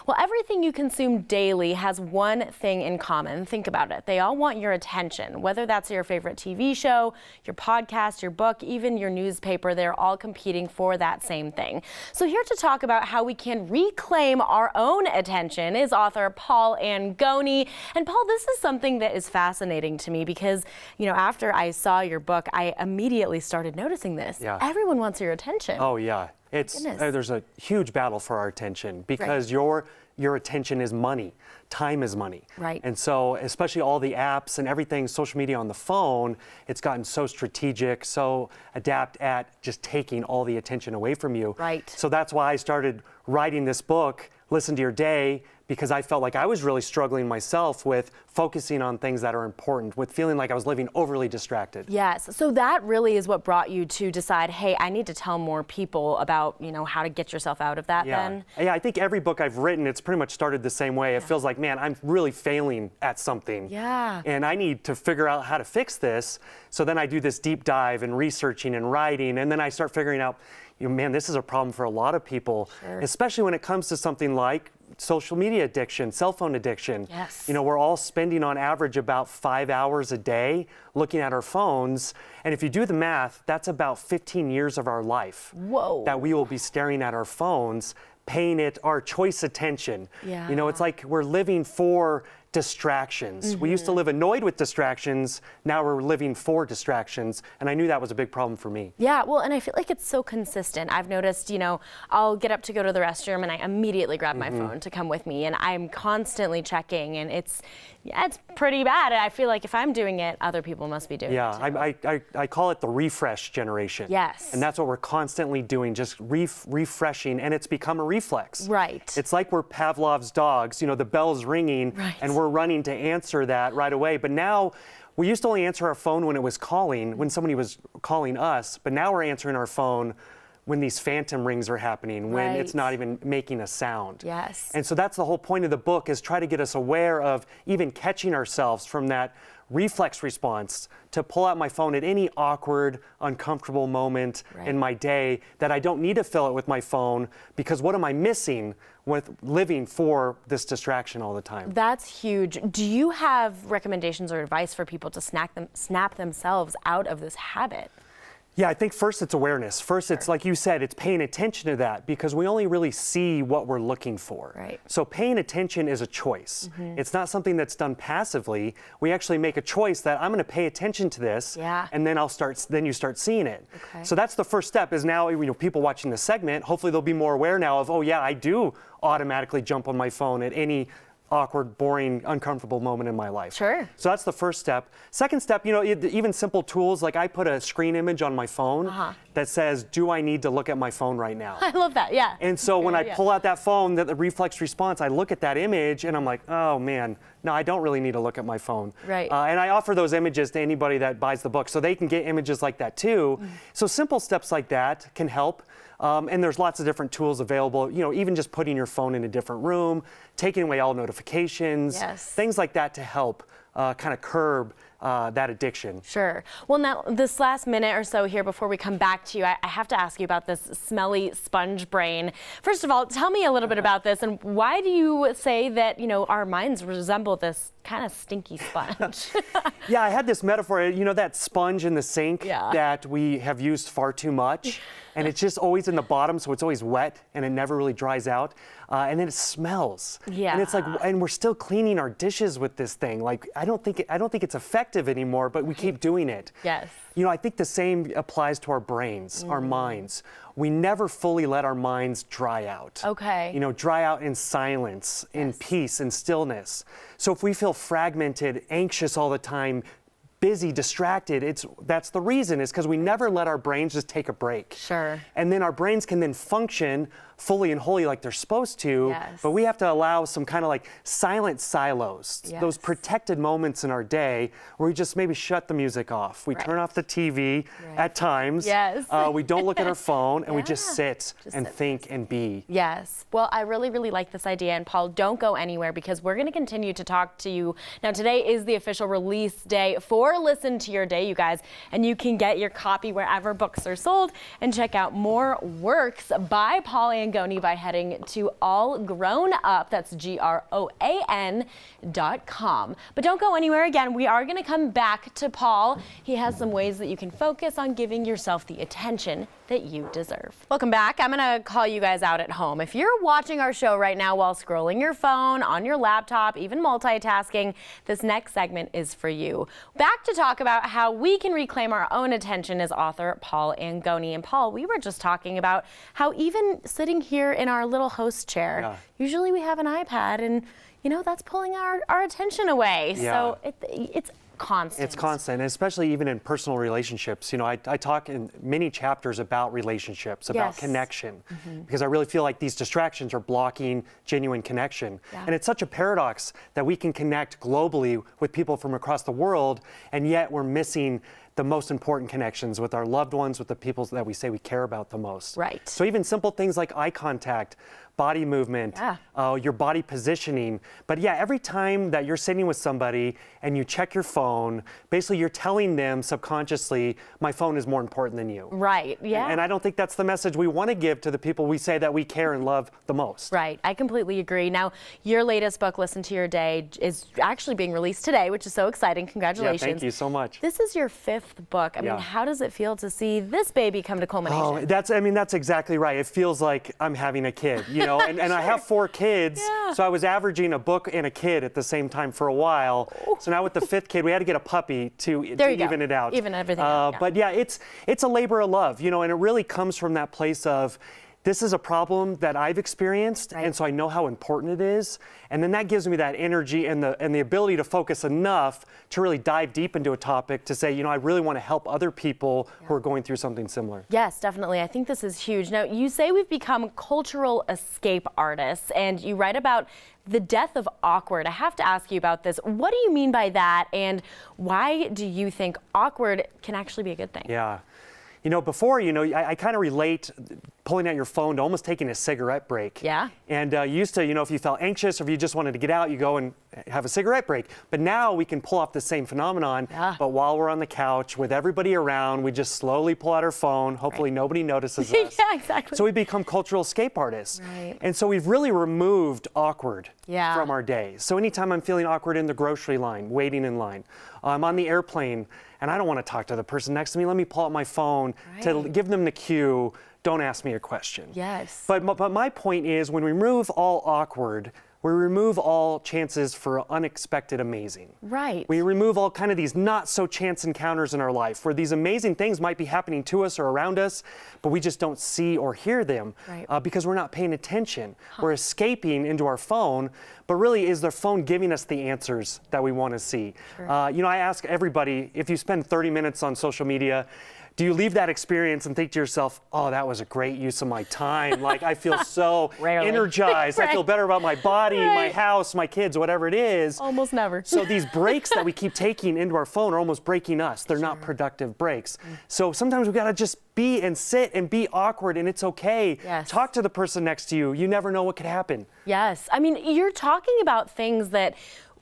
Well, everything you consume daily has one thing in common. Think about it. They all want your attention, whether that's your favorite TV show, your podcast, your book, even your newspaper. They're all competing for that same thing. So here to talk about how we can reclaim our own attention is author Paul Angone. And Paul, this is something that is fascinating to me because, you know, after I saw your book, I immediately started noticing this. Yeah. Everyone wants your attention. Oh yeah, there's a huge battle for our attention because your attention is money. Time is money. Right. And so especially all the apps and everything, social media on the phone, it's gotten so strategic, so adept at just taking all the attention away from you. Right. So that's why I started writing this book, Listen to Your Day, because I felt like I was really struggling myself with focusing on things that are important, with feeling like I was living overly distracted. Yes, so that really is what brought you to decide, hey, I need to tell more people about, you know, how to get yourself out of that then? Yeah, I think every book I've written, it's pretty much started the same way. It feels like, man, I'm really failing at something. Yeah. And I need to figure out how to fix this. So then I do this deep dive and researching and writing, and then I start figuring out, you know, man, this is a problem for a lot of people, especially when it comes to something like social media addiction, cell phone addiction. Yes. You know, we're all spending on average about 5 hours a day looking at our phones. And if you do the math, that's about 15 years of our life. Whoa. That we will be staring at our phones, paying it our choice attention. Yeah. You know, it's like we're living for distractions. We used to live annoyed with distractions. Now we're living for distractions. And I knew that was a big problem for me. Yeah, well, and I feel like it's so consistent. I've noticed, you know, I'll get up to go to the restroom and I immediately grab my phone to come with me, and I'm constantly checking, and it's pretty bad. And I feel like if I'm doing it, other people must be doing it too. I call it the refresh generation. Yes. And that's what we're constantly doing, just refreshing, and it's become a reflex. Right. It's like we're Pavlov's dogs, you know, the bell's ringing, and we're running to answer that right away. But now, we used to only answer our phone when it was calling, when somebody was calling us, but now we're answering our phone when these phantom rings are happening, when it's not even making a sound. Yes. And so that's the whole point of the book, is try to get us aware of even catching ourselves from that reflex response to pull out my phone at any awkward, uncomfortable moment in my day, that I don't need to fill it with my phone, because what am I missing with living for this distraction all the time? That's huge. Do you have recommendations or advice for people to snap themselves out of this habit? Yeah, I think first it's awareness. First, it's like you said, it's paying attention to that, because we only really see what we're looking for. Right. So paying attention is a choice. It's not something that's done passively. We actually make a choice that I'm going to pay attention to this, and then then you start seeing it. Okay. So that's the first step, is now, you know, people watching the segment, hopefully they'll be more aware now of, oh yeah, I do automatically jump on my phone at any awkward, boring, uncomfortable moment in my life. Sure. So that's the first step. Second step, you know, even simple tools, like I put a screen image on my phone that says, do I need to look at my phone right now? I love that, yeah. And so when I pull out that phone, the reflex response, I look at that image and I'm like, oh man, no, I don't really need to look at my phone. Right. And I offer those images to anybody that buys the book, so they can get images like that too. So simple steps like that can help. And there's lots of different tools available, you know, even just putting your phone in a different room, taking away all notifications, things like that to help kind of curb that addiction. Sure. Well, now this last minute or so here before we come back to you, I have to ask you about this smelly sponge brain. First of all, tell me a little bit about this, and why do you say that, you know, our minds resemble this kind of stinky sponge? Yeah, I had this metaphor, you know, that sponge in the sink that we have used far too much, and it's just always in the bottom, so it's always wet and it never really dries out, and then it smells. Yeah. And it's like, and we're still cleaning our dishes with this thing. Like, I don't think it's effective anymore, but we keep doing it. Yes. You know, I think the same applies to our brains, our minds. We never fully let our minds dry out. Okay. You know, dry out in silence, in peace, in stillness. So if we feel fragmented, anxious all the time, busy, distracted, that's the reason, is because we never let our brains just take a break. Sure. And then our brains can then function fully and wholly like they're supposed to, but we have to allow some kind of like silent silos, those protected moments in our day where we just maybe shut the music off. We turn off the TV at times. Yes. We don't look at our phone, and we just sit and think and be. Yes. Well, I really, really like this idea. And Paul, don't go anywhere, because we're going to continue to talk to you. Now, today is the official release day for Listen to Your Day, you guys, and you can get your copy wherever books are sold and check out more works by Paul Angone Angone by heading to allgrownup, that's GROAN.com. But don't go anywhere. Again, we are going to come back to Paul. He has some ways that you can focus on giving yourself the attention that you deserve. Welcome back. I'm going to call you guys out at home. If you're watching our show right now while scrolling your phone, on your laptop, even multitasking, this next segment is for you. Back to talk about how we can reclaim our own attention is author Paul Angone. And Paul, we were just talking about how even sitting here in our little host chair, usually we have an iPad and, you know, that's pulling our attention away. So it's constant. It's constant, and especially even in personal relationships. You know, I talk in many chapters about relationships, about connection, because I really feel like these distractions are blocking genuine connection. And it's such a paradox that we can connect globally with people from across the world, and yet we're missing the most important connections with our loved ones, with the people that we say we care about the most. Right. So even simple things like eye contact, body movement, your body positioning. But yeah, every time that you're sitting with somebody and you check your phone, basically you're telling them subconsciously, my phone is more important than you. Right, And I don't think that's the message we want to give to the people we say that we care and love the most. Right, I completely agree. Now, your latest book, Listen to Your Day, is actually being released today, which is so exciting. Congratulations. Yeah, thank you so much. This is your 5th book. I mean, how does it feel to see this baby come to culmination? Oh, that's exactly right. It feels like I'm having a kid, you know, and I have 4 kids, so I was averaging a book and a kid at the same time for a while. So now with the 5th kid, we had to get a puppy to even it out. Even everything out. But yeah, it's a labor of love, you know, and it really comes from that place of, this is a problem that I've experienced, and so I know how important it is. And then that gives me that energy and the ability to focus enough to really dive deep into a topic to say, you know, I really want to help other people who are going through something similar. Yes, definitely. I think this is huge. Now, you say we've become cultural escape artists, and you write about the death of awkward. I have to ask you about this. What do you mean by that, and why do you think awkward can actually be a good thing? Yeah. You know, before, you know, I kind of relate pulling out your phone to almost taking a cigarette break. Yeah. And you used to, you know, if you felt anxious or if you just wanted to get out, you go and have a cigarette break. But now we can pull off the same phenomenon, but while we're on the couch with everybody around, we just slowly pull out our phone. Hopefully nobody notices us. Yeah, exactly. So we become cultural escape artists. Right. And so we've really removed awkward Yeah. from our day. So anytime I'm feeling awkward in the grocery line, waiting in line, I'm on the airplane, and I don't want to talk to the person next to me, let me pull out my phone to give them the cue, don't ask me a question. Yes. But my point is, when we remove all awkward, we remove all chances for unexpected amazing. Right. We remove all kind of these not so chance encounters in our life where these amazing things might be happening to us or around us, but we just don't see or hear them because we're not paying attention. We're escaping into our phone, but really is the phone giving us the answers that we want to see? You know, I ask everybody, if you spend 30 minutes on social media, do you leave that experience and think to yourself, oh, that was a great use of my time? Like, I feel so energized. I feel better about my body, my house, my kids, whatever it is. Almost never. So these breaks that we keep taking into our phone are almost breaking us. They're not productive breaks. So sometimes we got to just be and sit and be awkward, and it's okay. Talk to the person next to you. You never know what could happen. Yes. I mean, you're talking about things that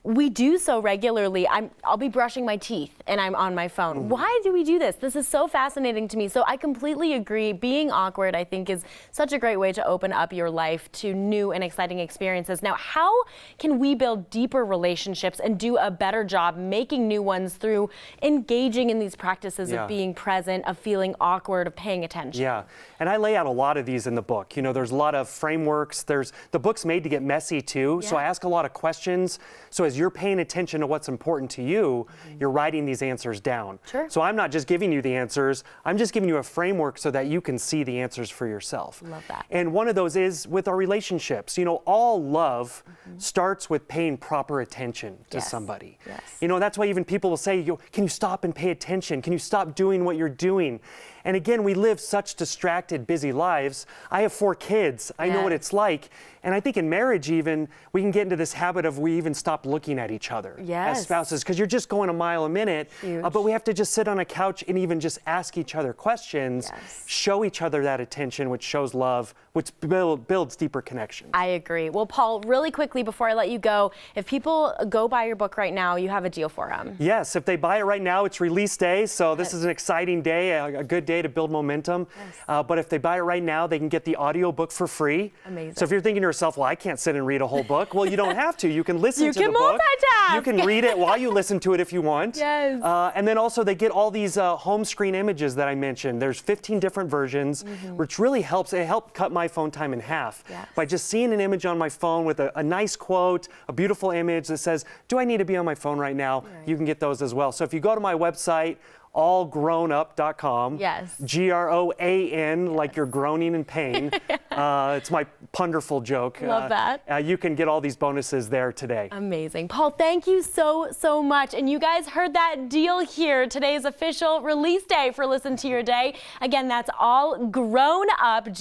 we do so regularly. I'll be brushing my teeth and I'm on my phone. Why do we do this? This is so fascinating to me. So I completely agree. Being awkward, I think, is such a great way to open up your life to new and exciting experiences. Now, how can we build deeper relationships and do a better job making new ones through engaging in these practices of being present, of feeling awkward, of paying attention? Yeah, and I lay out a lot of these in the book. You know, there's a lot of frameworks. The book's made to get messy too, so I ask a lot of questions. So as you're paying attention to what's important to you, you're writing these answers down. So I'm not just giving you the answers, I'm just giving you a framework so that you can see the answers for yourself. Love that. And one of those is with our relationships. You know, all love starts with paying proper attention to somebody. You know, that's why even people will say, can you stop and pay attention? Can you stop doing what you're doing? And again, we live such distracted, busy lives. I have 4 kids. I know what it's like. And I think in marriage even, we can get into this habit of we even stop looking looking at each other Yes. as spouses, because you're just going a mile a minute. Huge. But we have to just sit on a couch and even just ask each other questions, Yes. show each other that attention, which shows love, which builds deeper connection. I agree. Well, Paul, really quickly before I let you go, if people go buy your book right now, you have a deal for them. Yes, if they buy it right now, it's release day, so this is an exciting day, a good day to build momentum. Yes. But if they buy it right now, they can get the audio book for free. Amazing. So if you're thinking to yourself, well, I can't sit and read a whole book, well, you don't have to. You can listen You to can the book. multitask. You can read it while you listen to it if you want. Yes. And then also they get all these home screen images that I mentioned. There's 15 different versions, which really helps. It helped cut my phone time in half Yes. by just seeing an image on my phone with a nice quote, a beautiful image that says, do I need to be on my phone right now? Right. You can get those as well. So if you go to my website, allgrownup.com. Yes. G-R-O-A-N, like you're groaning in pain. It's my punderful joke. Love that. You can get all these bonuses there today. Amazing. Paul, thank you so much. And you guys heard that deal here. Today's official release day for Listen to Your Day. Again, that's allgrownup,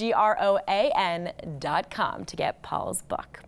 GROAN.com to get Paul's book.